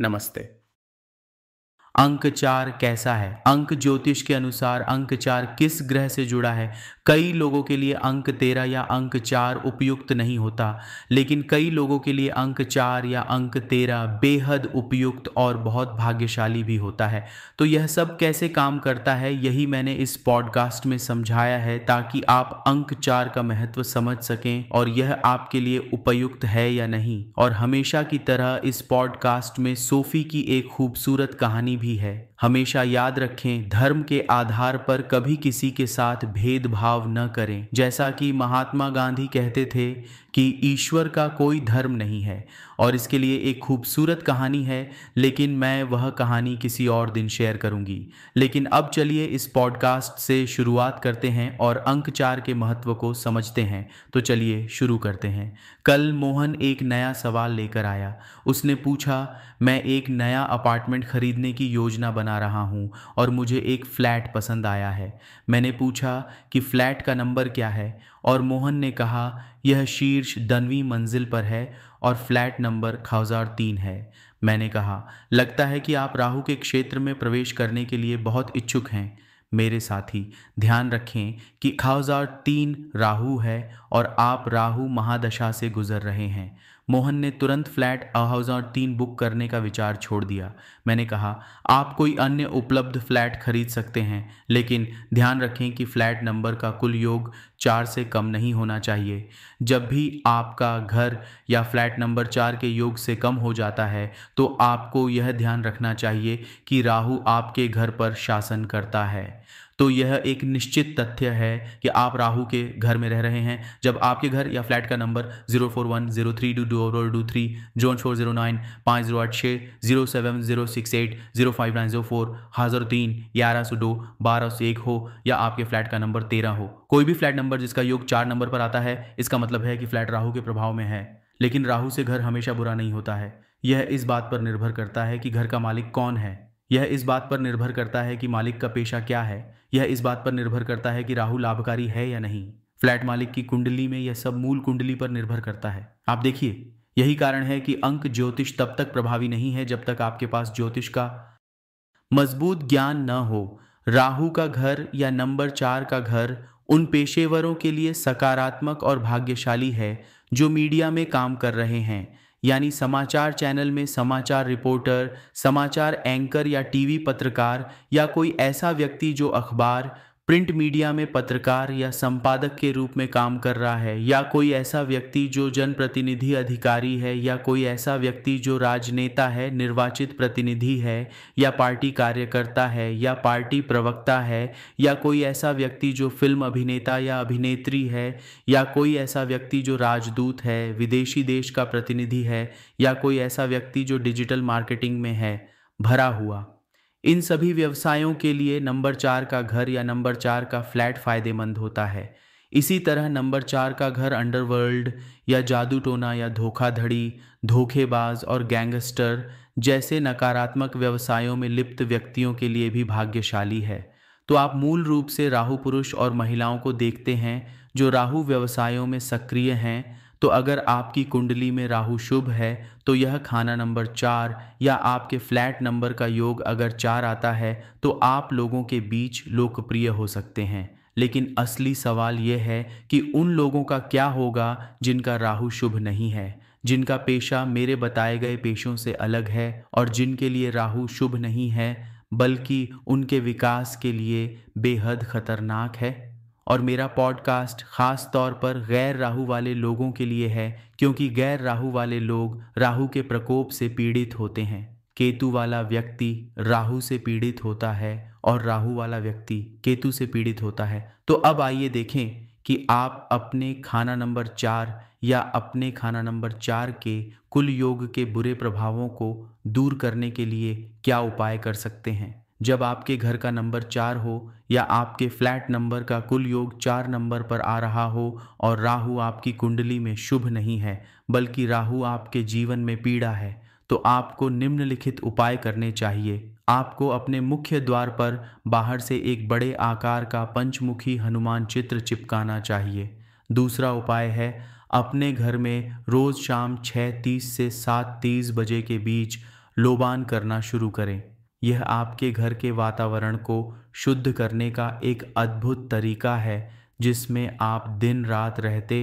नमस्ते। अंक 4 कैसा है? अंक ज्योतिष के अनुसार अंक 4 किस ग्रह से जुड़ा है? कई लोगों के लिए अंक 13 या अंक 4 उपयुक्त नहीं होता, लेकिन कई लोगों के लिए अंक 4 या अंक 13 बेहद उपयुक्त और बहुत भाग्यशाली भी होता है। तो यह सब कैसे काम करता है, यही मैंने इस पॉडकास्ट में समझाया है, ताकि आप अंक 4 का महत्व समझ सकें और यह आपके लिए उपयुक्त है या नहीं। और हमेशा की तरह इस पॉडकास्ट में सोफी की एक खूबसूरत कहानी भी है। हमेशा याद रखें, धर्म के आधार पर कभी किसी के साथ भेदभाव न करें। जैसा कि महात्मा गांधी कहते थे कि ईश्वर का कोई धर्म नहीं है, और इसके लिए एक खूबसूरत कहानी है, लेकिन मैं वह कहानी किसी और दिन शेयर करूंगी। लेकिन अब चलिए इस पॉडकास्ट से शुरुआत करते हैं और अंक 4 के महत्व को समझते हैं। तो चलिए शुरू करते हैं। कल मोहन एक नया सवाल लेकर आया। उसने पूछा, मैं एक नया अपार्टमेंट खरीदने की योजना बना रहा हूँ और मुझे एक फ्लैट पसंद आया है। मैंने पूछा कि फ्लैट का नंबर क्या है, और मोहन ने कहा यह शीर्ष 10वीं मंजिल पर है और फ्लैट नंबर 1003 है। मैंने कहा, लगता है कि आप राहु के क्षेत्र में प्रवेश करने के लिए बहुत इच्छुक हैं। मेरे साथी, ध्यान रखें कि 1003 राहु है और आप राहु महादशा से गुजर रहे हैं। मोहन ने तुरंत फ्लैट 1003 बुक करने का विचार छोड़ दिया। मैंने कहा, आप कोई अन्य उपलब्ध फ्लैट खरीद सकते हैं, लेकिन ध्यान रखें कि फ्लैट नंबर का कुल योग 4 से कम नहीं होना चाहिए। जब भी आपका घर या फ्लैट नंबर 4 के योग से कम हो जाता है, तो आपको यह ध्यान रखना चाहिए कि राहु आपके घर पर शासन करता है। तो यह एक निश्चित तथ्य है कि आप राहु के घर में रह रहे हैं। जब आपके घर या फ्लैट का नंबर 041032223 जोन 409 5086 07068 05904 1003 1102 1201 हो, या आपके फ्लैट का नंबर 13 हो, कोई भी फ्लैट नंबर जिसका योग 4 नंबर पर आता है, इसका मतलब है कि फ्लैट राहु के प्रभाव में है। लेकिन राहु से घर हमेशा बुरा नहीं होता है। यह इस बात पर निर्भर करता है कि घर का मालिक कौन है। यह इस बात पर निर्भर करता है कि मालिक का पेशा क्या है। यह इस बात पर निर्भर करता है कि राहु लाभकारी है या नहीं। फ्लैट मालिक की कुंडली में यह सब मूल कुंडली पर निर्भर करता है। आप देखिए, यही कारण है कि अंक ज्योतिष तब तक प्रभावी नहीं है जब तक आपके पास ज्योतिष का मजबूत ज्ञान न हो। राहु का घर या नंबर 4 का घर उन पेशेवरों के लिए सकारात्मक और भाग्यशाली है जो मीडिया में काम कर रहे हैं, यानी समाचार चैनल में समाचार रिपोर्टर, समाचार एंकर या टीवी पत्रकार, या कोई ऐसा व्यक्ति जो अखबार, प्रिंट मीडिया में पत्रकार या संपादक के रूप में काम कर रहा है, या कोई ऐसा व्यक्ति जो जनप्रतिनिधि अधिकारी है, या कोई ऐसा व्यक्ति जो राजनेता है, निर्वाचित प्रतिनिधि है, या पार्टी कार्यकर्ता है, या पार्टी प्रवक्ता है, या कोई ऐसा व्यक्ति जो फिल्म अभिनेता या अभिनेत्री है, या कोई ऐसा व्यक्ति जो राजदूत है, विदेशी देश का प्रतिनिधि है, या कोई ऐसा व्यक्ति जो डिजिटल मार्केटिंग में है भरा हुआ। इन सभी व्यवसायों के लिए नंबर 4 का घर या नंबर 4 का फ्लैट फायदेमंद होता है। इसी तरह नंबर 4 का घर अंडरवर्ल्ड या जादू टोना या धोखाधड़ी, धोखेबाज और गैंगस्टर जैसे नकारात्मक व्यवसायों में लिप्त व्यक्तियों के लिए भी भाग्यशाली है। तो आप मूल रूप से राहु पुरुष और महिलाओं को देखते हैं जो राहु व्यवसायों में सक्रिय हैं। तो अगर आपकी कुंडली में राहु शुभ है, तो यह खाना नंबर 4 या आपके फ्लैट नंबर का योग अगर 4 आता है, तो आप लोगों के बीच लोकप्रिय हो सकते हैं। लेकिन असली सवाल यह है कि उन लोगों का क्या होगा जिनका राहु शुभ नहीं है, जिनका पेशा मेरे बताए गए पेशों से अलग है, और जिनके लिए राहु शुभ नहीं है बल्कि उनके विकास के लिए बेहद खतरनाक है। और मेरा पॉडकास्ट खास तौर पर गैर राहु वाले लोगों के लिए है, क्योंकि गैर राहु वाले लोग राहु के प्रकोप से पीड़ित होते हैं। केतु वाला व्यक्ति राहु से पीड़ित होता है और राहु वाला व्यक्ति केतु से पीड़ित होता है। तो अब आइए देखें कि आप अपने खाना नंबर 4 या अपने खाना नंबर 4 के कुल योग के बुरे प्रभावों को दूर करने के लिए क्या उपाय कर सकते हैं। जब आपके घर का नंबर 4 हो या आपके फ्लैट नंबर का कुल योग 4 नंबर पर आ रहा हो और राहु आपकी कुंडली में शुभ नहीं है बल्कि राहु आपके जीवन में पीड़ा है, तो आपको निम्नलिखित उपाय करने चाहिए। आपको अपने मुख्य द्वार पर बाहर से एक बड़े आकार का पंचमुखी हनुमान चित्र चिपकाना चाहिए। दूसरा उपाय है, अपने घर में रोज शाम 6:30 से 7:30 बजे के बीच लोबान करना शुरू करें। यह आपके घर के वातावरण को शुद्ध करने का एक अद्भुत तरीका है जिसमें आप दिन रात रहते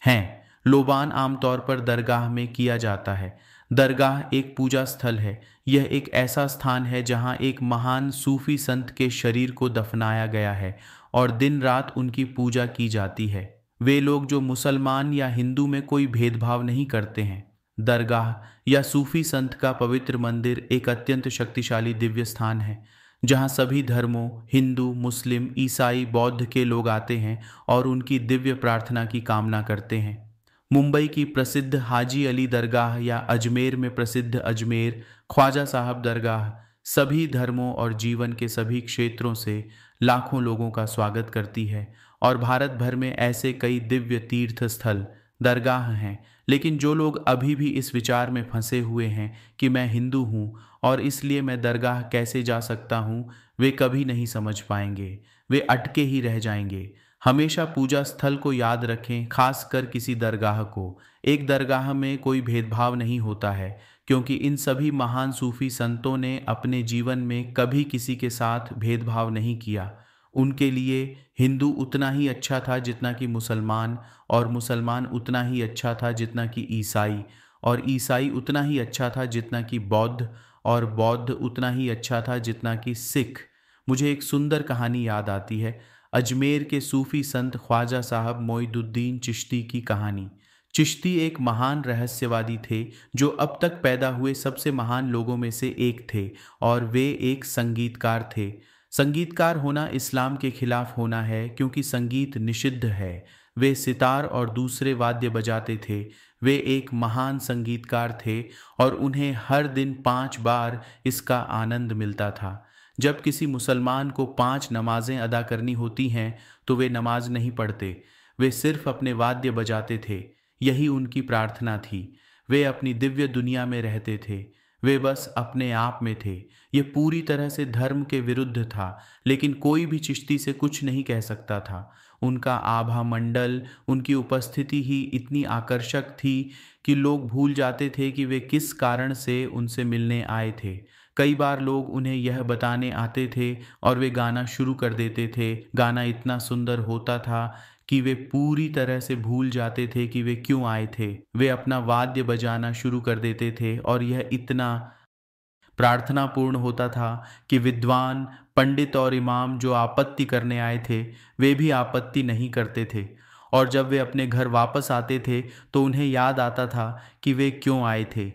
हैं। लोबान आमतौर पर दरगाह में किया जाता है। दरगाह एक पूजा स्थल है। यह एक ऐसा स्थान है जहां एक महान सूफी संत के शरीर को दफनाया गया है और दिन रात उनकी पूजा की जाती है। वे लोग जो मुसलमान या हिंदू में कोई भेदभाव नहीं करते हैं। दरगाह या सूफी संत का पवित्र मंदिर एक अत्यंत शक्तिशाली दिव्य स्थान है जहां सभी धर्मों, हिंदू, मुस्लिम, ईसाई, बौद्ध के लोग आते हैं और उनकी दिव्य प्रार्थना की कामना करते हैं। मुंबई की प्रसिद्ध हाजी अली दरगाह या अजमेर में प्रसिद्ध अजमेर ख्वाजा साहब दरगाह सभी धर्मों और जीवन के सभी क्षेत्रों से लाखों लोगों का स्वागत करती है और भारत भर में ऐसे कई दिव्य तीर्थ स्थल दरगाह हैं। लेकिन जो लोग अभी भी इस विचार में फंसे हुए हैं कि मैं हिंदू हूँ और इसलिए मैं दरगाह कैसे जा सकता हूँ, वे कभी नहीं समझ पाएंगे। वे अटके ही रह जाएंगे। हमेशा पूजा स्थल को याद रखें, खासकर किसी दरगाह को। एक दरगाह में कोई भेदभाव नहीं होता है क्योंकि इन सभी महान सूफी संतों ने अपने जीवन में कभी किसी के साथ भेदभाव नहीं किया। उनके लिए हिंदू उतना ही अच्छा था जितना कि मुसलमान, और मुसलमान उतना ही अच्छा था जितना कि ईसाई, और ईसाई उतना ही अच्छा था जितना कि बौद्ध, और बौद्ध उतना ही अच्छा था जितना कि सिख। मुझे एक सुंदर कहानी याद आती है, अजमेर के सूफी संत ख्वाजा साहब मोइनुद्दीन चिश्ती की कहानी। चिश्ती एक महान रहस्यवादी थे जो अब तक पैदा हुए सबसे महान लोगों में से एक थे, और वे एक संगीतकार थे। संगीतकार होना इस्लाम के खिलाफ होना है क्योंकि संगीत निषिद्ध है। वे सितार और दूसरे वाद्य बजाते थे। वे एक महान संगीतकार थे और उन्हें हर दिन 5 बार इसका आनंद मिलता था। जब किसी मुसलमान को 5 नमाजें अदा करनी होती हैं तो वे नमाज नहीं पढ़ते, वे सिर्फ अपने वाद्य बजाते थे। यही उनकी प्रार्थना थी। वे अपनी दिव्य दुनिया में रहते थे। वे बस अपने आप में थे। ये पूरी तरह से धर्म के विरुद्ध था, लेकिन कोई भी चिश्ती से कुछ नहीं कह सकता था। उनका आभा मंडल, उनकी उपस्थिति ही इतनी आकर्षक थी कि लोग भूल जाते थे कि वे किस कारण से उनसे मिलने आए थे। कई बार लोग उन्हें यह बताने आते थे और वे गाना शुरू कर देते थे। गाना इतना सुंदर होता था कि वे पूरी तरह से भूल जाते थे कि वे क्यों आए थे। वे अपना वाद्य बजाना शुरू कर देते थे और यह इतना प्रार्थनापूर्ण होता था कि विद्वान, पंडित और इमाम जो आपत्ति करने आए थे वे भी आपत्ति नहीं करते थे। और जब वे अपने घर वापस आते थे तो उन्हें याद आता था कि वे क्यों आए थे।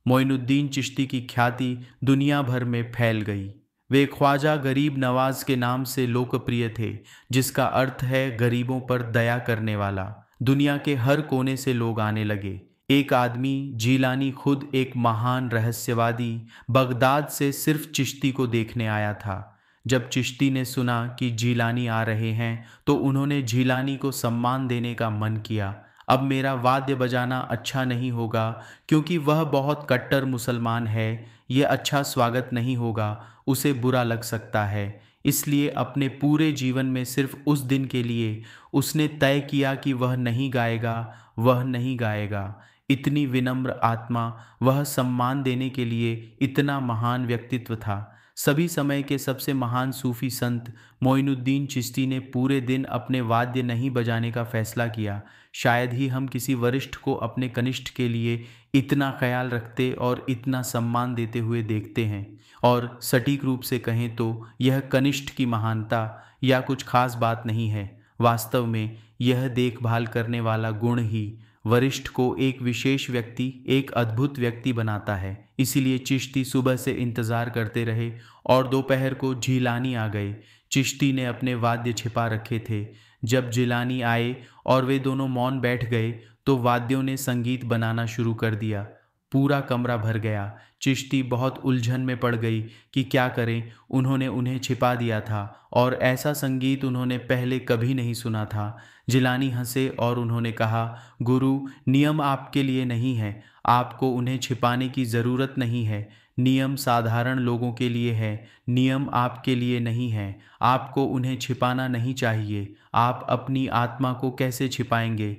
मोइनुद्दीन चिश्ती की ख्याति दुनिया भर में फैल गई। वे ख्वाजा गरीब नवाज के नाम से लोकप्रिय थे, जिसका अर्थ है गरीबों पर दया करने वाला। दुनिया के हर कोने से लोग आने लगे। एक आदमी, जीलानी, खुद एक महान रहस्यवादी, बगदाद से सिर्फ चिश्ती को देखने आया था। जब चिश्ती ने सुना कि जीलानी आ रहे हैं तो उन्होंने जीलानी को सम्मान देने का मन किया। अब मेरा वाद्य बजाना अच्छा नहीं होगा क्योंकि वह बहुत कट्टर मुसलमान है। यह अच्छा स्वागत नहीं होगा, उसे बुरा लग सकता है। इसलिए अपने पूरे जीवन में सिर्फ उस दिन के लिए उसने तय किया कि वह नहीं गाएगा, वह नहीं गाएगा। इतनी विनम्र आत्मा, वह सम्मान देने के लिए इतना महान व्यक्तित्व था। सभी समय के सबसे महान सूफी संत मोइनुद्दीन चिश्ती ने पूरे दिन अपने वाद्य नहीं बजाने का फैसला किया। शायद ही हम किसी वरिष्ठ को अपने कनिष्ठ के लिए इतना ख्याल रखते और इतना सम्मान देते हुए देखते हैं। और सटीक रूप से कहें तो यह कनिष्ठ की महानता या कुछ खास बात नहीं है। वास्तव में यह देखभाल करने वाला गुण ही वरिष्ठ को एक विशेष व्यक्ति, एक अद्भुत व्यक्ति बनाता है। इसीलिए चिश्ती सुबह से इंतज़ार करते रहे और दोपहर को जीलानी आ गए। चिश्ती ने अपने वाद्य छिपा रखे थे। जब जिलानी आए और वे दोनों मौन बैठ गए तो वाद्यों ने संगीत बनाना शुरू कर दिया। पूरा कमरा भर गया। चिश्ती बहुत उलझन में पड़ गई कि क्या करें। उन्होंने उन्हें छिपा दिया था और ऐसा संगीत उन्होंने पहले कभी नहीं सुना था। जिलानी हंसे और उन्होंने कहा, गुरु, नियम आपके लिए नहीं है। आपको उन्हें छिपाने की ज़रूरत नहीं है। नियम साधारण लोगों के लिए है, नियम आपके लिए नहीं है। आपको उन्हें छिपाना नहीं चाहिए। आप अपनी आत्मा को कैसे छिपाएंगे?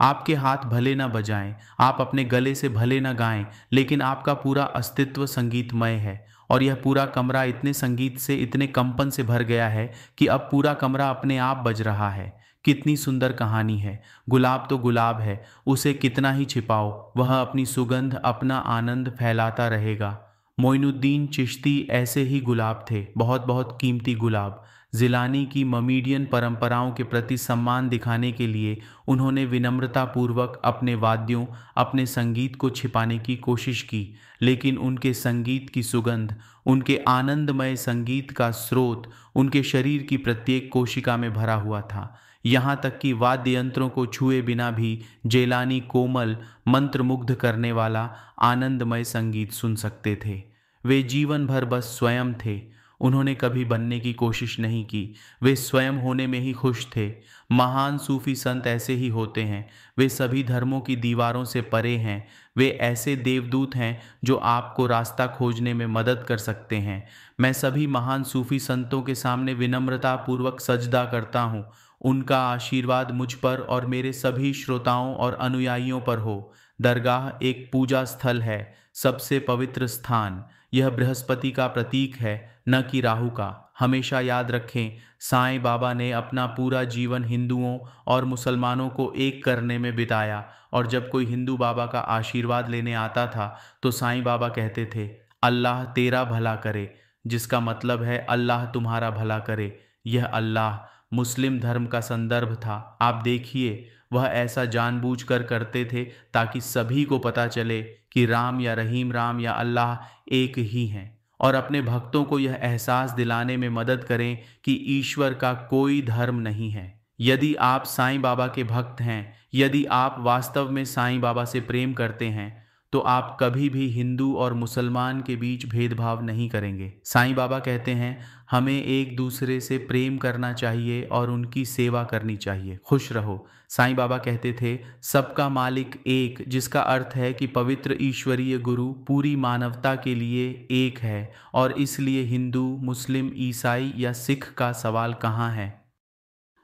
आपके हाथ भले ना बजाएं, आप अपने गले से भले ना गाएं, लेकिन आपका पूरा अस्तित्व संगीतमय है। और यह पूरा कमरा इतने संगीत से, इतने कंपन से भर गया है कि अब पूरा कमरा अपने आप बज रहा है। कितनी सुंदर कहानी है। गुलाब तो गुलाब है, उसे कितना ही छिपाओ, वह अपनी सुगंध, अपना आनंद फैलाता रहेगा। मोइनुद्दीन चिश्ती ऐसे ही गुलाब थे, बहुत बहुत कीमती गुलाब। जिलानी की ममीडियन परंपराओं के प्रति सम्मान दिखाने के लिए उन्होंने विनम्रतापूर्वक अपने वाद्यों, अपने संगीत को छिपाने की कोशिश की, लेकिन उनके संगीत की सुगंध, उनके आनंदमय संगीत का स्रोत उनके शरीर की प्रत्येक कोशिका में भरा हुआ था। यहाँ तक कि वाद्य यंत्रों को छुए बिना भी जेलानी कोमल, मंत्रमुग्ध करने वाला आनंदमय संगीत सुन सकते थे। वे जीवन भर बस स्वयं थे। उन्होंने कभी बनने की कोशिश नहीं की। वे स्वयं होने में ही खुश थे। महान सूफी संत ऐसे ही होते हैं। वे सभी धर्मों की दीवारों से परे हैं। वे ऐसे देवदूत हैं जो आपको रास्ता खोजने में मदद कर सकते हैं। मैं सभी महान सूफी संतों के सामने विनम्रता पूर्वक सजदा करता हूँ। उनका आशीर्वाद मुझ पर और मेरे सभी श्रोताओं और अनुयायियों पर हो। दरगाह एक पूजा स्थल है, सबसे पवित्र स्थान। यह बृहस्पति का प्रतीक है, न कि राहु का। हमेशा याद रखें, साईं बाबा ने अपना पूरा जीवन हिंदुओं और मुसलमानों को एक करने में बिताया, और जब कोई हिंदू बाबा का आशीर्वाद लेने आता था तो साईं बाबा कहते थे, अल्लाह तेरा भला करे, जिसका मतलब है अल्लाह तुम्हारा भला करे। यह अल्लाह मुस्लिम धर्म का संदर्भ था। आप देखिए, वह ऐसा जानबूझकर करते थे ताकि सभी को पता चले कि राम या रहीम, राम या अल्लाह एक ही हैं, और अपने भक्तों को यह एहसास दिलाने में मदद करें कि ईश्वर का कोई धर्म नहीं है। यदि आप साईं बाबा के भक्त हैं, यदि आप वास्तव में साईं बाबा से प्रेम करते हैं, तो आप कभी भी हिंदू और मुसलमान के बीच भेदभाव नहीं करेंगे। साईं बाबा कहते हैं, हमें एक दूसरे से प्रेम करना चाहिए और उनकी सेवा करनी चाहिए। खुश रहो। साईं बाबा कहते थे, सबका मालिक एक, जिसका अर्थ है कि पवित्र ईश्वरीय गुरु पूरी मानवता के लिए एक है, और इसलिए हिंदू, मुस्लिम, ईसाई या सिख का सवाल कहाँ है।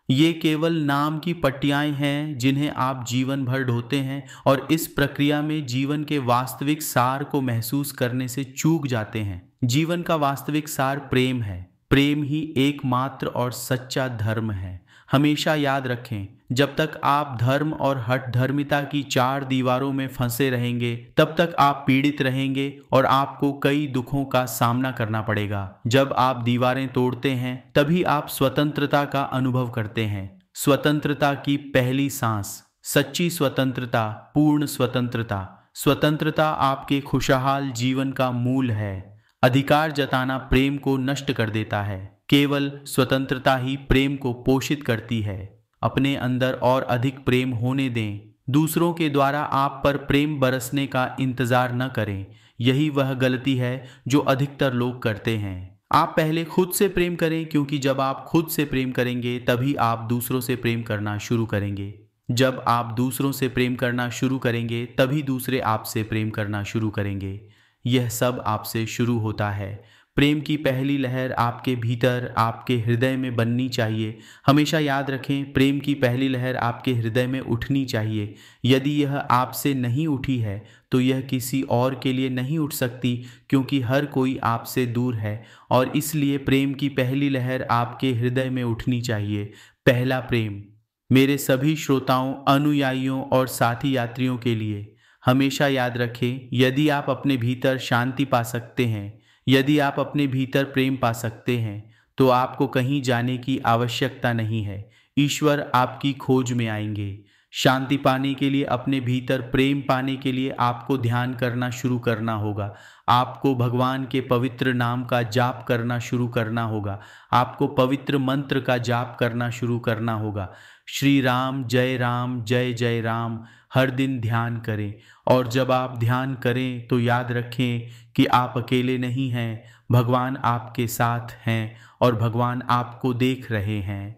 ये केवल नाम की पट्टियाएं हैं जिन्हें आप जीवन भर ढोते हैं, और इस प्रक्रिया में जीवन के वास्तविक सार को महसूस करने से चूक जाते हैं। जीवन का वास्तविक सार प्रेम है। प्रेम ही एकमात्र और सच्चा धर्म है। हमेशा याद रखें, जब तक आप धर्म और हठधर्मिता की चार दीवारों में फंसे रहेंगे, तब तक आप पीड़ित रहेंगे और आपको कई दुखों का सामना करना पड़ेगा। जब आप दीवारें तोड़ते हैं, तभी आप स्वतंत्रता का अनुभव करते हैं। स्वतंत्रता की पहली सांस, सच्ची स्वतंत्रता, पूर्ण स्वतंत्रता। स्वतंत्रता आपके खुशहाल जीवन का मूल है। अधिकार जताना प्रेम को नष्ट कर देता है। केवल स्वतंत्रता ही प्रेम को पोषित करती है। अपने अंदर और अधिक प्रेम होने दें। दूसरों के द्वारा आप पर प्रेम बरसने का इंतजार न करें। यही वह गलती है जो अधिकतर लोग करते हैं। आप पहले खुद से प्रेम करें, क्योंकि जब आप खुद से प्रेम करेंगे तभी आप दूसरों से प्रेम करना शुरू करेंगे। जब आप दूसरों से प्रेम करना शुरू करेंगे तभी दूसरे आपसे प्रेम करना शुरू करेंगे। यह सब आपसे शुरू होता है। प्रेम की पहली लहर आपके भीतर, आपके हृदय में बननी चाहिए। हमेशा याद रखें, प्रेम की पहली लहर आपके हृदय में उठनी चाहिए। यदि यह आपसे नहीं उठी है तो यह किसी और के लिए नहीं उठ सकती, क्योंकि हर कोई आपसे दूर है, और इसलिए प्रेम की पहली लहर आपके हृदय में उठनी चाहिए। पहला प्रेम। मेरे सभी श्रोताओं, अनुयायियों और साथी यात्रियों के लिए हमेशा याद रखें, यदि आप अपने भीतर शांति पा सकते हैं, यदि आप अपने भीतर प्रेम पा सकते हैं, तो आपको कहीं जाने की आवश्यकता नहीं है। ईश्वर आपकी खोज में आएंगे। शांति पाने के लिए, अपने भीतर प्रेम पाने के लिए आपको ध्यान करना शुरू करना होगा। आपको भगवान के पवित्र नाम का जाप करना शुरू करना होगा। आपको पवित्र मंत्र का जाप करना शुरू करना होगा। श्री राम जय जय राम हर दिन ध्यान करें। और जब आप ध्यान करें तो याद रखें कि आप अकेले नहीं हैं। भगवान आपके साथ हैं और भगवान आपको देख रहे हैं।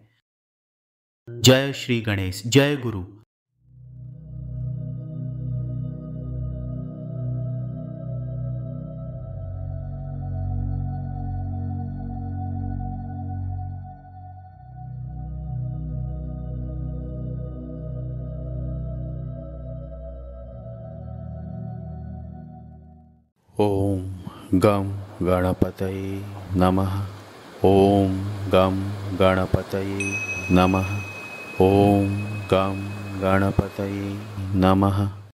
जय श्री गणेश, जय गुरु। ओम गम गणपतये नमः। ओम गम गणपतये नमः। ओम गम गणपतये नमः।